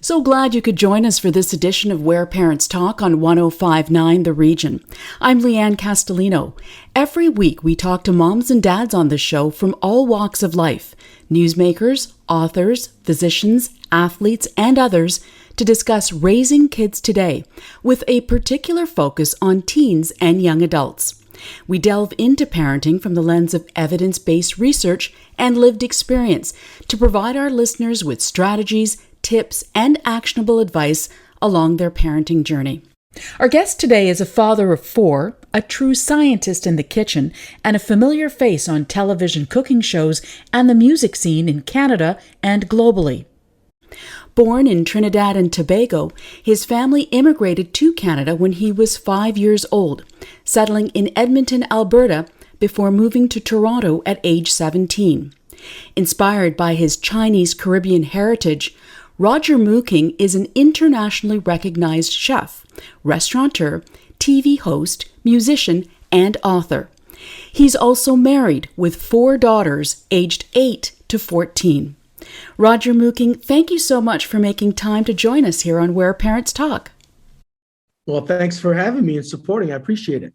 So glad you could join us for this edition of Where Parents Talk on 105.9 The Region. I'm Lianne Castelino. Every week we talk to moms and dads on the show from all walks of life, newsmakers, authors, physicians, athletes, and others to discuss raising kids today with a particular focus on teens and young adults. We delve into parenting from the lens of evidence-based research and lived experience to provide our listeners with strategies, tips, and actionable advice along their parenting journey. Our guest today is a father of four, a true scientist in the kitchen, and a familiar face on television cooking shows and the music scene in Canada and globally. Born in Trinidad and Tobago, his family immigrated to Canada when he was 5 years old, settling in Edmonton, Alberta, before moving to Toronto at age 17. Inspired by his Chinese Caribbean heritage, Roger Mooking is an internationally recognized chef, restaurateur, TV host, musician, and author. He's also married with 4 daughters aged 8 to 14. Roger Mooking, thank you so much for making time to join us here on Where Parents Talk. Well, thanks for having me and supporting. I appreciate it.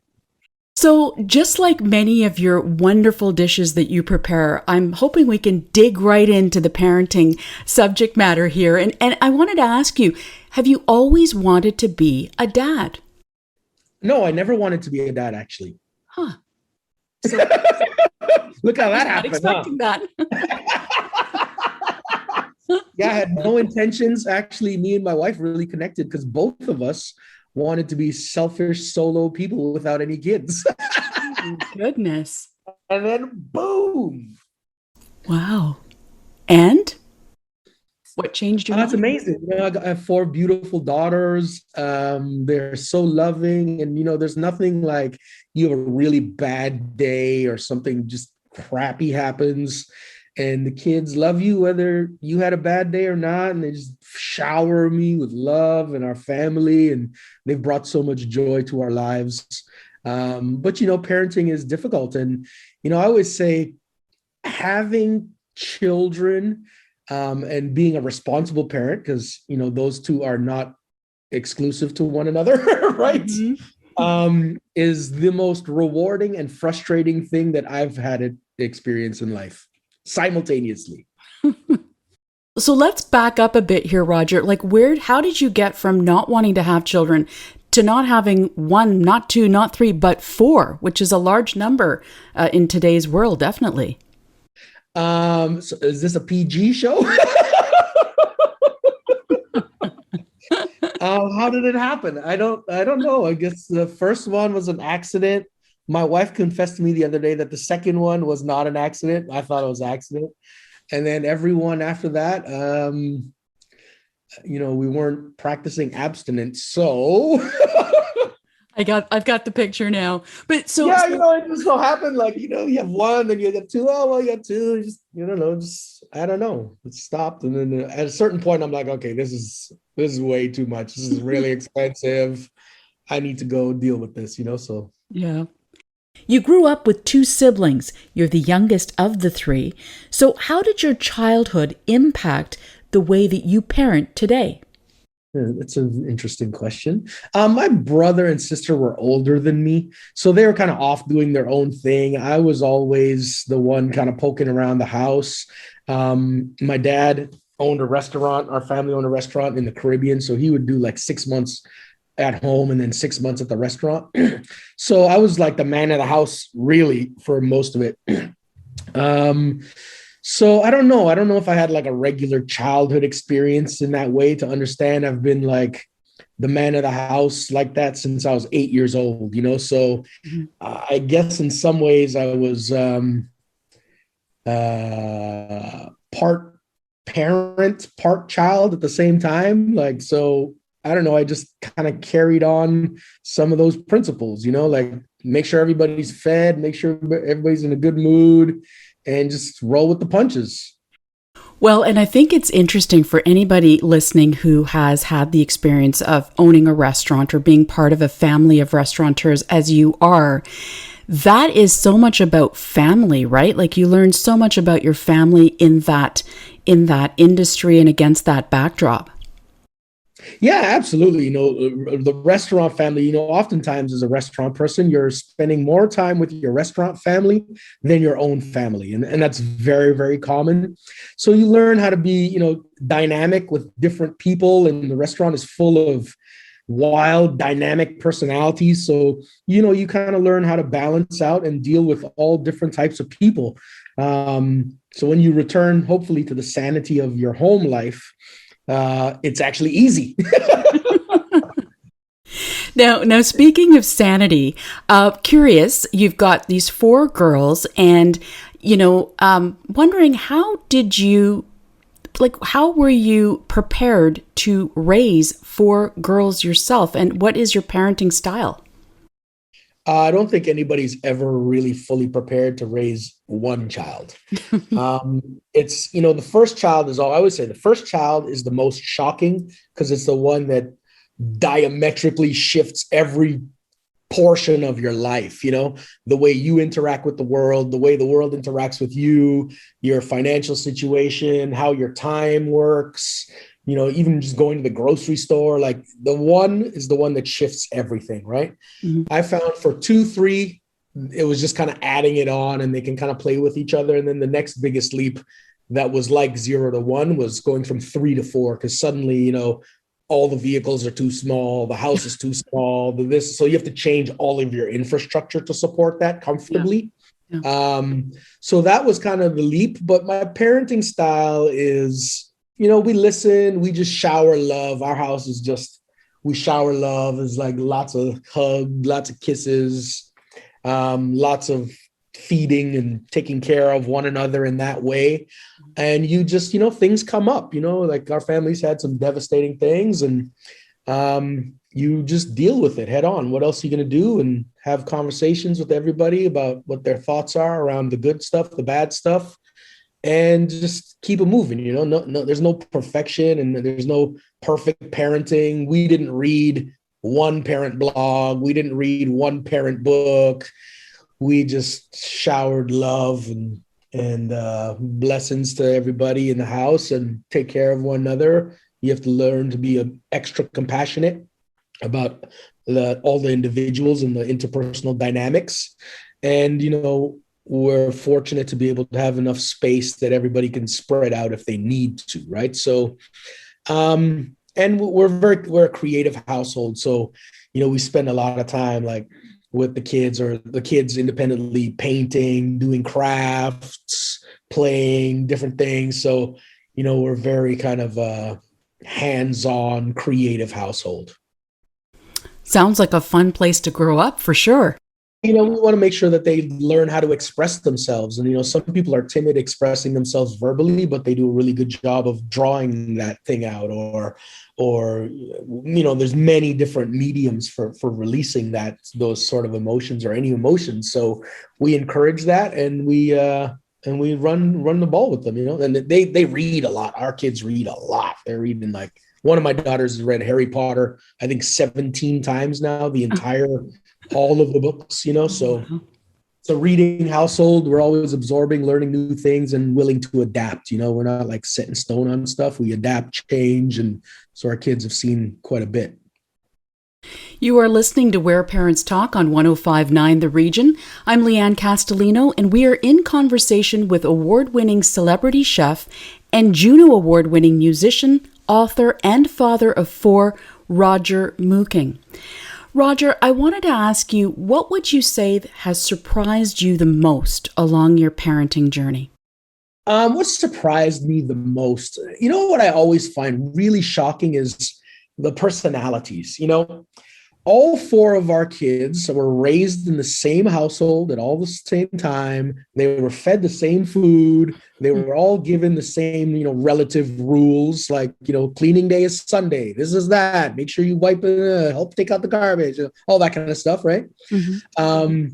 So, just like many of your wonderful dishes that you prepare, I'm hoping we can dig right into the parenting subject matter here. And I wanted to ask you, have you always wanted to be a dad? No, I never wanted to be a dad, actually. Huh. So, look how that happened. Not expecting that. Yeah, I had no intentions. Actually, me and my wife really connected because both of us wanted to be selfish solo people without any kids. Oh, goodness. And then boom. Wow. And what changed your That's mind? amazing. I have 4 beautiful daughters. They're so loving. And, there's nothing like you have a really bad day or something just crappy happens. And the kids love you whether you had a bad day or not. And they just shower me with love and our family. And they've brought so much joy to our lives. But parenting is difficult. And, I always say having children and being a responsible parent, because, those two are not exclusive to one another, right? Mm-hmm. Is the most rewarding and frustrating thing that I've had to experience in life. Simultaneously. So let's back up a bit here, Roger. How did you get from not wanting to have children to not having 1, not 2, not 3, but 4, which is a large number in today's world, definitely. So is this a PG show? How did it happen? I don't know. I guess the first one was an accident. My wife confessed to me the other day that the second one was not an accident. I thought it was an accident. And then everyone after that, we weren't practicing abstinence. So I've got the picture now. But so it just so happened you have 1, then you got 2. Oh, well, you got 2. I don't know. It stopped. And then at a certain point, I'm like, okay, this is way too much. This is really expensive. I need to go deal with this, so. Yeah. You grew up with 2 siblings. You're the youngest of the 3. So how did your childhood impact the way that you parent today? That's an interesting question. My brother and sister were older than me, so they were kind of off doing their own thing. I was always the one kind of poking around the house. My dad owned a restaurant. Our family owned a restaurant in the Caribbean, so he would do 6 months at home and then 6 months at the restaurant. So I was like the man of the house really for most of it. So I don't know. I don't know if I had a regular childhood experience in that way to understand. I've been the man of the house like that since I was 8 years old, So I guess in some ways I was part parent, part child at the same time. So I don't know. I just kind of carried on some of those principles, make sure everybody's fed, make sure everybody's in a good mood, and just roll with the punches. Well, and I think it's interesting for anybody listening who has had the experience of owning a restaurant or being part of a family of restaurateurs as you are. That is so much about family, right? You learn so much about your family in that industry and against that backdrop. Yeah, absolutely. The restaurant family, oftentimes as a restaurant person, you're spending more time with your restaurant family than your own family. And that's very, very common. So you learn how to be, dynamic with different people. And the restaurant is full of wild, dynamic personalities. So, you kind of learn how to balance out and deal with all different types of people. So when you return, hopefully, to the sanity of your home life, it's actually easy. Now, speaking of sanity, curious, you've got these four girls, and wondering how were you prepared to raise four girls yourself, and what is your parenting style? I don't think anybody's ever really fully prepared to raise one child. It's, the first child is all I would say. The first child is the most shocking because it's the one that diametrically shifts every portion of your life, the way you interact with the world, the way the world interacts with you, your financial situation, how your time works, even just going to the grocery store. Like the one is the one that shifts everything, right? Mhm. I found for 2, 3, it was just kind of adding it on and they can kind of play with each other. And then the next biggest leap that was like 0 to 1 was going from 3 to 4, because suddenly, all the vehicles are too small, the house is too small, so you have to change all of your infrastructure to support that Yeah. comfortably. Yeah. So that was kind of the leap. But my parenting style is, we listen, we just shower love. Our house is just, we shower love. It's like lots of hugs, lots of kisses, lots of feeding and taking care of one another in that way. And you just, things come up, like our family's had some devastating things, and you just deal with it head on. What else are you going to do? And have conversations with everybody about what their thoughts are around the good stuff, the bad stuff, and just keep it moving. No, there's no perfection and there's no perfect parenting. We didn't read one parent blog. We didn't read one parent book. We just showered love and blessings to everybody in the house and take care of one another. You have to learn to be extra compassionate about all the individuals and the interpersonal dynamics. And, we're fortunate to be able to have enough space that everybody can spread out if they need to, right? So, and we're a creative household. So, we spend a lot of time like with the kids, or the kids independently painting, doing crafts, playing different things. So, we're very kind of hands-on creative household. Sounds like a fun place to grow up for sure. We want to make sure that they learn how to express themselves. And, some people are timid expressing themselves verbally, but they do a really good job of drawing that thing out, or, there's many different mediums for releasing those sort of emotions or any emotions. So we encourage that, and we run the ball with them, and they read a lot. Our kids read a lot. They're reading, like, one of my daughters has read Harry Potter, I think 17 times now, all of the books, so it's a reading household. We're always absorbing, learning new things, and willing to adapt. We're not like set in stone on stuff. We adapt, change. And so our kids have seen quite a bit. You are listening to Where Parents Talk on 105.9 The Region. I'm Lianne Castelino, and we are in conversation with award-winning celebrity chef and Juno Award-winning musician, author, and father of four, Roger Mooking. Roger, I wanted to ask you, what would you say has surprised you the most along your parenting journey? What surprised me the most, what I always find really shocking is the personalities. All four of our kids were raised in the same household at all the same time. They were fed the same food. They were all given the same, relative rules, like, cleaning day is Sunday. This is that. Make sure you wipe it, help take out the garbage, all that kind of stuff, right? Mm-hmm.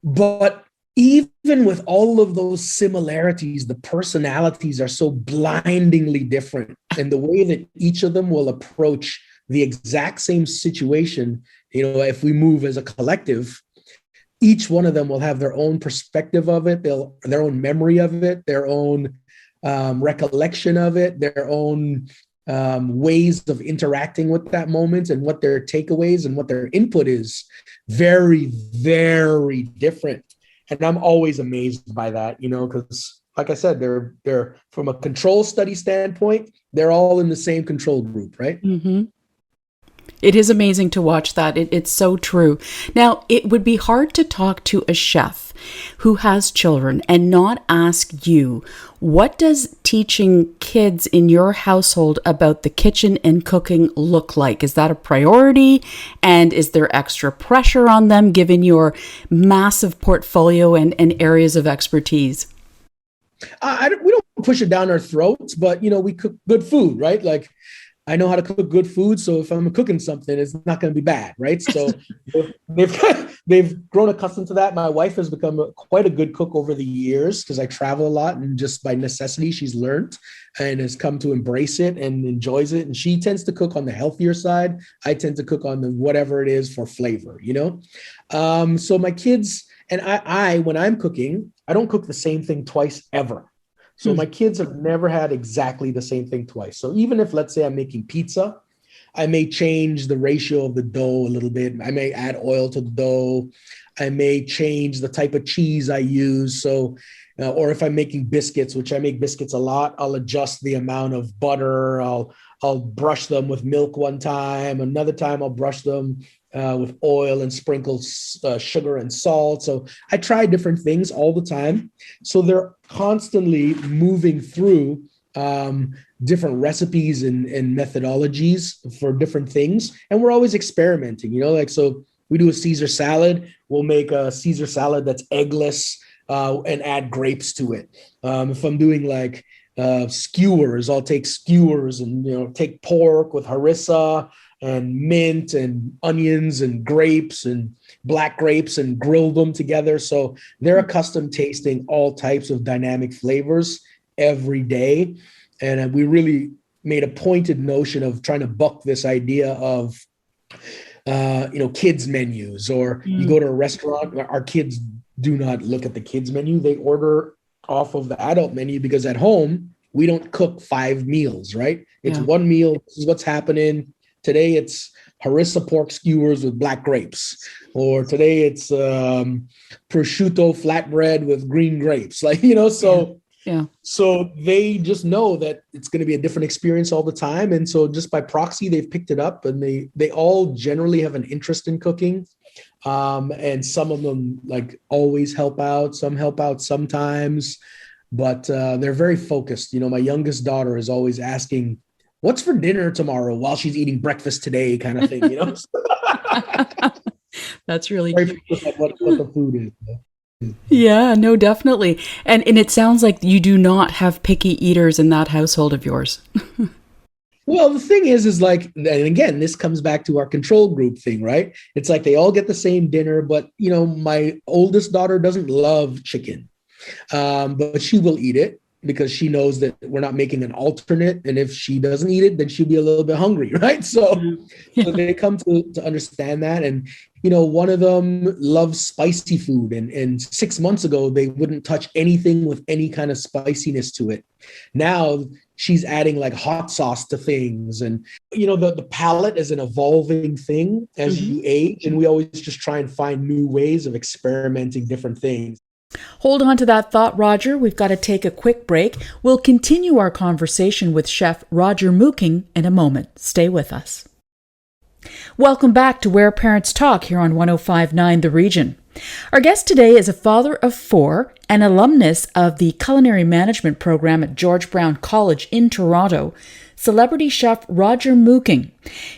But even with all of those similarities, the personalities are so blindingly different. And the way that each of them will approach the exact same situation, if we move as a collective, each one of them will have their own perspective of it, their own memory of it, their own recollection of it, their own ways of interacting with that moment and what their takeaways and what their input is very, very different. And I'm always amazed by that, because like I said, they're from a control study standpoint, they're all in the same control group, right? Mm-hmm. It is amazing to watch that. It's so true. Now, it would be hard to talk to a chef who has children and not ask you, what does teaching kids in your household about the kitchen and cooking look like? Is that a priority? And is there extra pressure on them given your massive portfolio and areas of expertise? We don't push it down our throats, but, we cook good food, right? Like, I know how to cook good food, so if I'm cooking something, it's not going to be bad, right? So they've grown accustomed to that. My wife has become quite a good cook over the years because I travel a lot, and just by necessity, she's learned and has come to embrace it and enjoys it. And she tends to cook on the healthier side. I tend to cook on the whatever it is for flavor, So my kids and I, when I'm cooking, I don't cook the same thing twice ever. So my kids have never had exactly the same thing twice. So even if, let's say, I'm making pizza, I may change the ratio of the dough a little bit. I may add oil to the dough. I may change the type of cheese I use. So, or if I'm making biscuits, which I make biscuits a lot, I'll adjust the amount of butter. I'll brush them with milk one time. Another time I'll brush them with oil and sprinkle sugar and salt. So I try different things all the time. So they're constantly moving through different recipes and methodologies for different things. And we're always experimenting, so we do a Caesar salad. We'll make a Caesar salad that's eggless and add grapes to it. If I'm doing like skewers, I'll take skewers and, take pork with harissa and mint and onions and grapes and black grapes and grill them together. So they're accustomed tasting all types of dynamic flavors every day. And we made a pointed notion of trying to buck this idea of, kids menus, or you go to a restaurant, our kids do not look at the kids menu. They order off of the adult menu because at home, we don't cook 5 meals, right? It's one meal. This is what's happening. Today it's harissa pork skewers with black grapes, or today it's prosciutto flatbread with green grapes. So they just know that it's going to be a different experience all the time. And so just by proxy, they've picked it up, and they all generally have an interest in cooking. And some of them always help out. Some help out sometimes, but they're very focused. My youngest daughter is always asking, what's for dinner tomorrow while she's eating breakfast today, kind of thing, That's really cute. What the food is. Yeah, no, definitely. And it sounds like you do not have picky eaters in that household of yours. Well, the thing is and again, this comes back to our control group thing, right? It's like they all get the same dinner, but, my oldest daughter doesn't love chicken, but she will eat it, because she knows that we're not making an alternate. And if she doesn't eat it, then she'll be a little bit hungry, right? So they come to understand that. And, one of them loves spicy food. And 6 months ago, they wouldn't touch anything with any kind of spiciness to it. Now she's adding hot sauce to things. And, the palate is an evolving thing as you age. And we always just try and find new ways of experimenting different things. Hold on to that thought, Roger. We've got to take a quick break. We'll continue our conversation with Chef Roger Mooking in a moment. Stay with us. Welcome back to Where Parents Talk here on 105.9 The Region. Our guest today is a father of 4, an alumnus of the Culinary Management program at George Brown College in Toronto, celebrity chef Roger Mooking.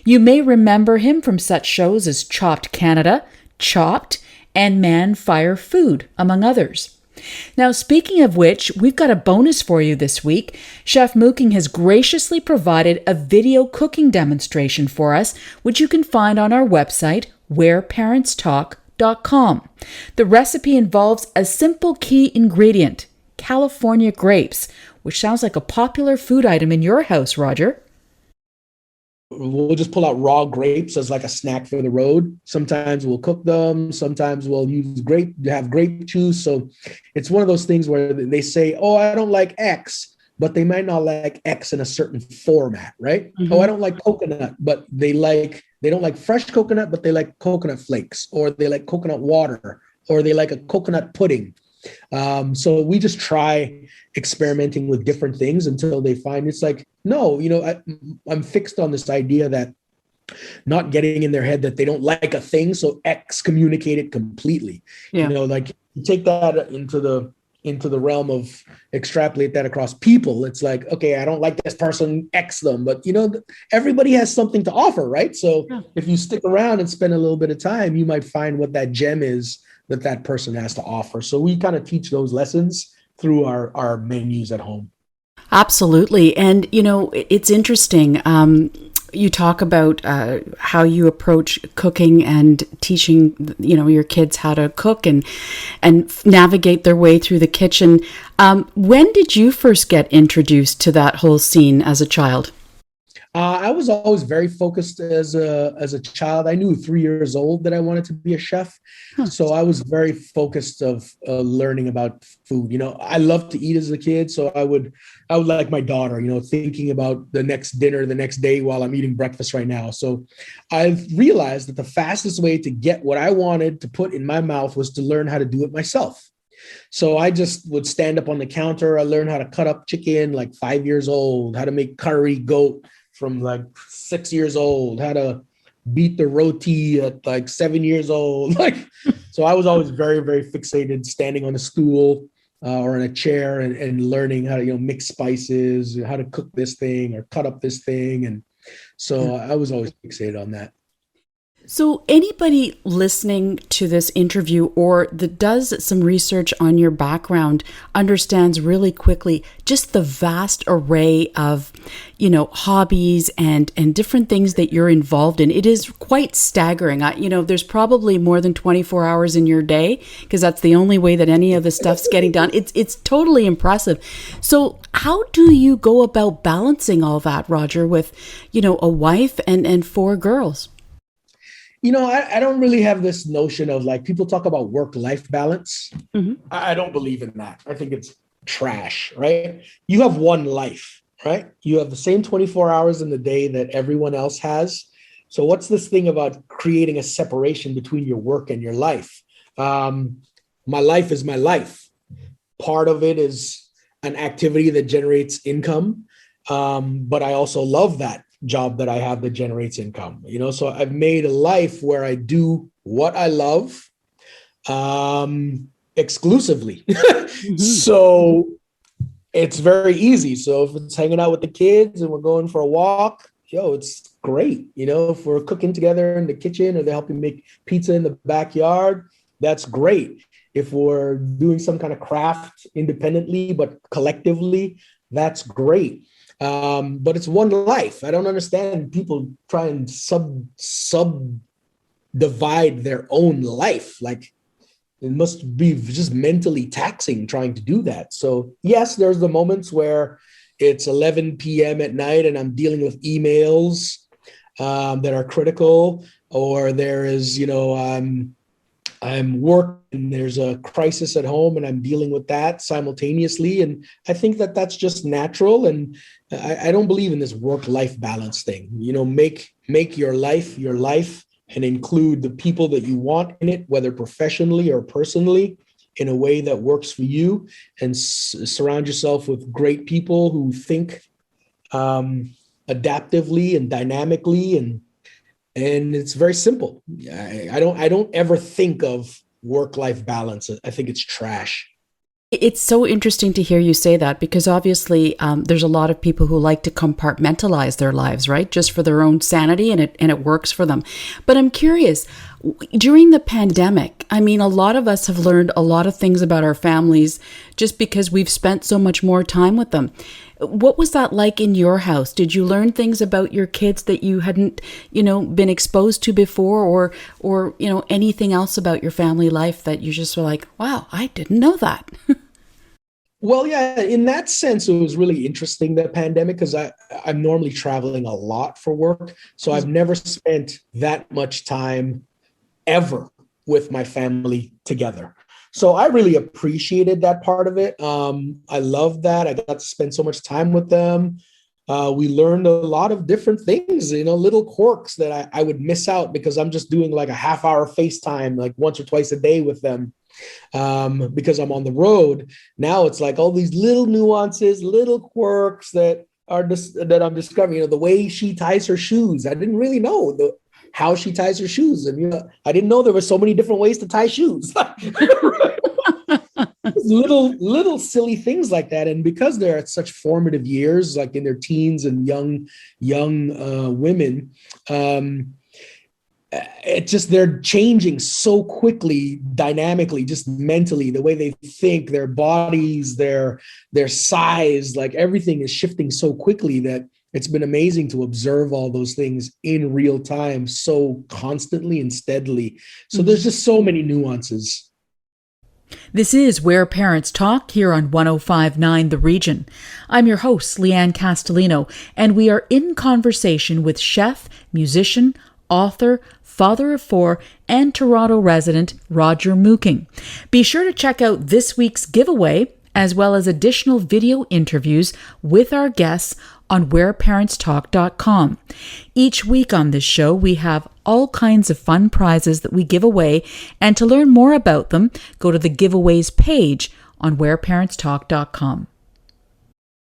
You may remember him from such shows as Chopped Canada, Chopped, and Man Fire Food, among others. Now, speaking of which, we've got a bonus for you this week. Chef Mooking has graciously provided a video cooking demonstration for us, which you can find on our website, whereparentstalk.com. The recipe involves a simple key ingredient, California grapes, which sounds like a popular food item in your house, Roger. We'll just pull out raw grapes as a snack for the road. Sometimes we'll cook them. Sometimes we'll have grape juice. So it's one of those things where they say, oh, I don't like X, but they might not like X in a certain format, right? Oh, I Mm-hmm. don't like coconut, but they don't like fresh coconut, but they like coconut flakes, or they like coconut water, or they like a coconut pudding. So we just try experimenting with different things until they find it's like, no, I'm fixed on this idea that not getting in their head that they don't like a thing, so excommunicate it completely. Yeah. Like you take that into the realm of extrapolate that across people. It's like, okay, I don't like this person, X them, but everybody has something to offer, right? So Yeah. if you stick around and spend a little bit of time, you might find what that gem is that person has to offer. So we kind of teach those lessons through our menus at home. Absolutely. And, it's interesting. You talk about how you approach cooking and teaching, your kids how to cook and navigate their way through the kitchen. When did you first get introduced to that whole scene as a child? I was always very focused as a child. I knew 3 years old that I wanted to be a chef, Huh. so I was very focused of learning about food. I loved to eat as a kid, so I would like my daughter. Thinking about the next dinner the next day while I'm eating breakfast right now. So I've realized that the fastest way to get what I wanted to put in my mouth was to learn how to do it myself. So I just would stand up on the counter. I learned how to cut up chicken like 5 years old, how to make curry goat from like 6 years old, how to beat the roti at like 7 years old. So I was always very, very fixated standing on a stool or in a chair and learning how to, mix spices, how to cook this thing or cut up this thing. And so I was always fixated on that. So, anybody listening to this interview or that does some research on your background understands really quickly just the vast array of, hobbies and different things that you're involved in. It is quite staggering. There's probably more than 24 hours in your day because that's the only way that any of the stuff's getting done. It's totally impressive. So, how do you go about balancing all that, Roger, with, a wife and four girls? I don't really have this notion of like people talk about work-life balance. Hmm. I don't believe in that. I think it's trash, right? You have one life, right? You have the same 24 hours in the day that everyone else has. So what's this thing about creating a separation between your work and your life? My life is my life. Part of it is an activity that generates income. But I also love that job that I have that generates income, so I've made a life where I do what I love exclusively. Hmm. So it's very easy. So if it's hanging out with the kids and we're going for a walk, it's great. If we're cooking together in the kitchen or they're helping make pizza in the backyard, that's great. If we're doing some kind of craft independently, but collectively, that's great. But it's one life. I don't understand people try and sub divide their own life. Like it must be just mentally taxing trying to do that. So yes, there's the moments where it's 11 p.m. at night and I'm dealing with emails that are critical, or there is, I'm working, there's a crisis at home and I'm dealing with that simultaneously. And I think that that's just natural. And I don't believe in this work-life balance thing. Make your life and include the people that you want in it, whether professionally or personally, in a way that works for you, and surround yourself with great people who think adaptively and dynamically, and it's very simple. I don't ever think of work-life balance. I think it's trash. It's so interesting to hear you say that because obviously there's a lot of people who like to compartmentalize their lives, right? Just for their own sanity and it works for them. But I'm curious, during the pandemic, I mean, a lot of us have learned a lot of things about our families just because we've spent so much more time with them. What was that like in your house? Did you learn things about your kids that you hadn't, been exposed to before, or anything else about your family life that you just were like, wow, I didn't know that? Well, yeah, in that sense, it was really interesting, the pandemic, because I'm normally traveling a lot for work. So I've never spent that much time ever with my family together. So I really appreciated that part of it. I love that. I got to spend so much time with them. We learned a lot of different things, little quirks that I would miss out because I'm just doing like a half hour FaceTime, like once or twice a day with them, because I'm on the road. Now it's like all these little nuances, little quirks that that I'm discovering. The way she ties her shoes. I didn't really know how she ties her shoes, and I didn't know there were so many different ways to tie shoes. Little silly things like that, and because they're at such formative years, like in their teens and young women, it just they're changing so quickly, dynamically, just mentally, the way they think, their bodies, their size, like everything is shifting so quickly that it's been amazing to observe all those things in real time, so constantly and steadily. So there's just so many nuances. This is Where Parents Talk here on 105.9 The Region. I'm your host, Lianne Castelino, and we are in conversation with chef, musician, author, father of four, and Toronto resident Roger Mooking. Be sure to check out this week's giveaway, as well as additional video interviews with our guests on whereparentstalk.com. Each week on this show, we have all kinds of fun prizes that we give away, and to learn more about them, go to the giveaways page on whereparentstalk.com.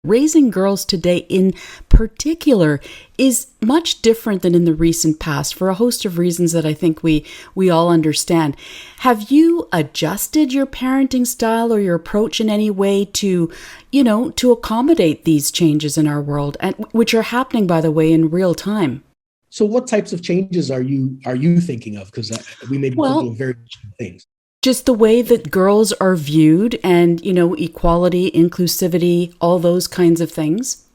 Raising girls today in particular is much different than in the recent past for a host of reasons that I think we all understand. Have you adjusted your parenting style or your approach in any way to accommodate these changes in our world, and which are happening, by the way, in real time? So what types of changes are you thinking of? Because we may be thinking of very different things. Just the way that girls are viewed and, equality, inclusivity, all those kinds of things.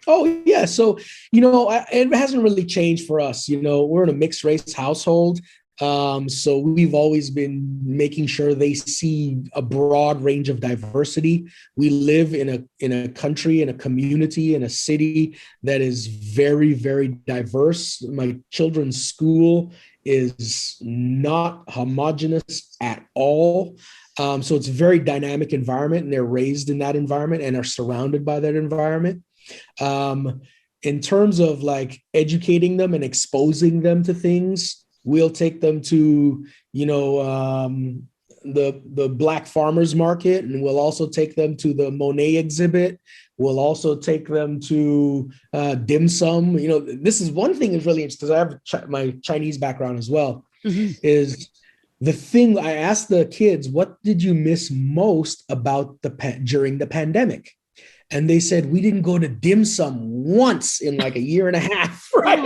Oh, yeah. So, it hasn't really changed for us. We're in a mixed race household. So we've always been making sure they see a broad range of diversity. We live in a country, in a community, in a city that is very, very diverse. My children's school is not homogenous at all. So it's a very dynamic environment, and they're raised in that environment and are surrounded by that environment. In terms of like educating them and exposing them to things, we'll take them to, the Black Farmers Market, and we'll also take them to the Monet exhibit. We'll also take them to dim sum. This is one thing that's really interesting, because I have my Chinese background as well. Mm-hmm. Is the thing I asked the kids, what did you miss most about during the pandemic? And they said, we didn't go to dim sum once in like a year and a half, right?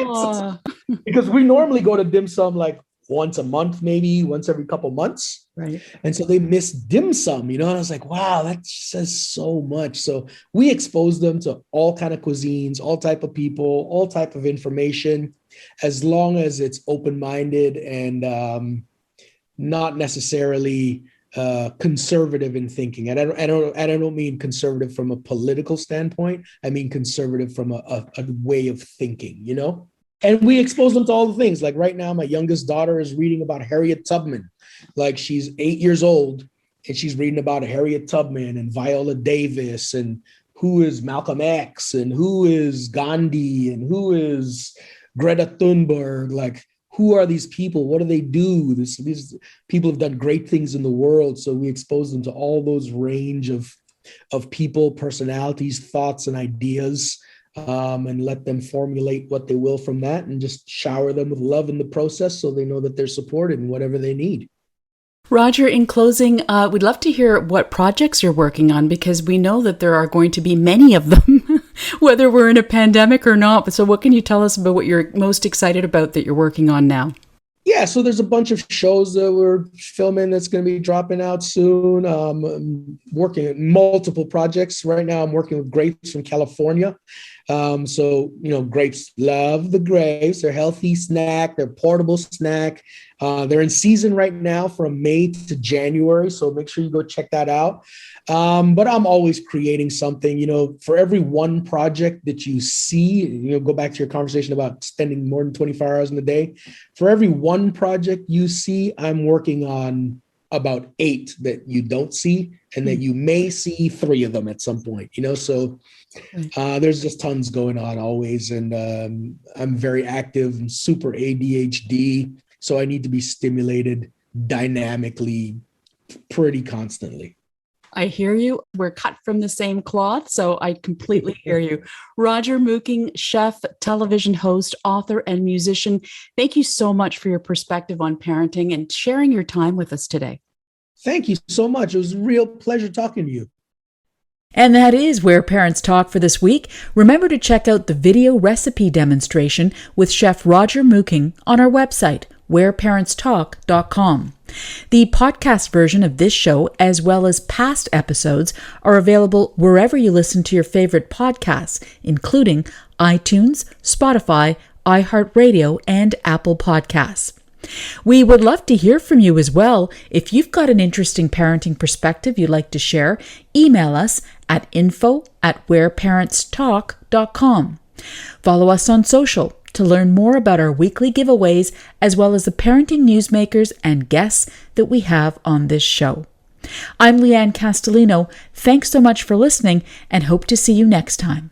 Because we normally go to dim sum like once a month, maybe once every couple months. Right. And so they missed dim sum, and I was like, wow, that says so much. So we expose them to all kind of cuisines, all type of people, all type of information, as long as it's open-minded and not necessarily conservative in thinking. And I don't mean conservative from a political standpoint. I mean conservative from a way of thinking, And we expose them to all the things. Like right now, my youngest daughter is reading about Harriet Tubman. Like she's 8 years old, and she's reading about Harriet Tubman and Viola Davis, and who is Malcolm X, and who is Gandhi, and who is Greta Thunberg. Like, who are these people? What do they do? These people have done great things in the world. So we expose them to all those range of people, personalities, thoughts, and ideas. And let them formulate what they will from that, and just shower them with love in the process, so they know that they're supported in whatever they need. Roger, in closing, we'd love to hear what projects you're working on, because we know that there are going to be many of them, whether we're in a pandemic or not. So what can you tell us about what you're most excited about that you're working on now? Yeah, so there's a bunch of shows that we're filming that's going to be dropping out soon. I'm working on multiple projects. Right now, I'm working with grapes from California. Grapes, love the grapes. They're a healthy snack. They're a portable snack. They're in season right now from May to January. So make sure you go check that out. But I'm always creating something, for every one project that you see, go back to your conversation about spending more than 24 hours in the day. For every one project you see, I'm working on about 8 that you don't see, and that you may see 3 of them at some point, so there's just tons going on always. And I'm very active and super ADHD, so I need to be stimulated dynamically pretty constantly. I hear you. We're cut from the same cloth, so I completely hear you. Roger Mooking, chef, television host, author, and musician, thank you so much for your perspective on parenting and sharing your time with us today. Thank you so much. It was a real pleasure talking to you. And that is Where Parents Talk for this week. Remember to check out the video recipe demonstration with Chef Roger Mooking on our website, whereparentstalk.com. The podcast version of this show, as well as past episodes, are available wherever you listen to your favorite podcasts, including iTunes, Spotify, iHeartRadio, and Apple Podcasts. We would love to hear from you as well. If you've got an interesting parenting perspective you'd like to share, email us at info@whereparentstalk.com. Follow us on social to learn more about our weekly giveaways, as well as the parenting newsmakers and guests that we have on this show. I'm Lianne Castelino. Thanks so much for listening, and hope to see you next time.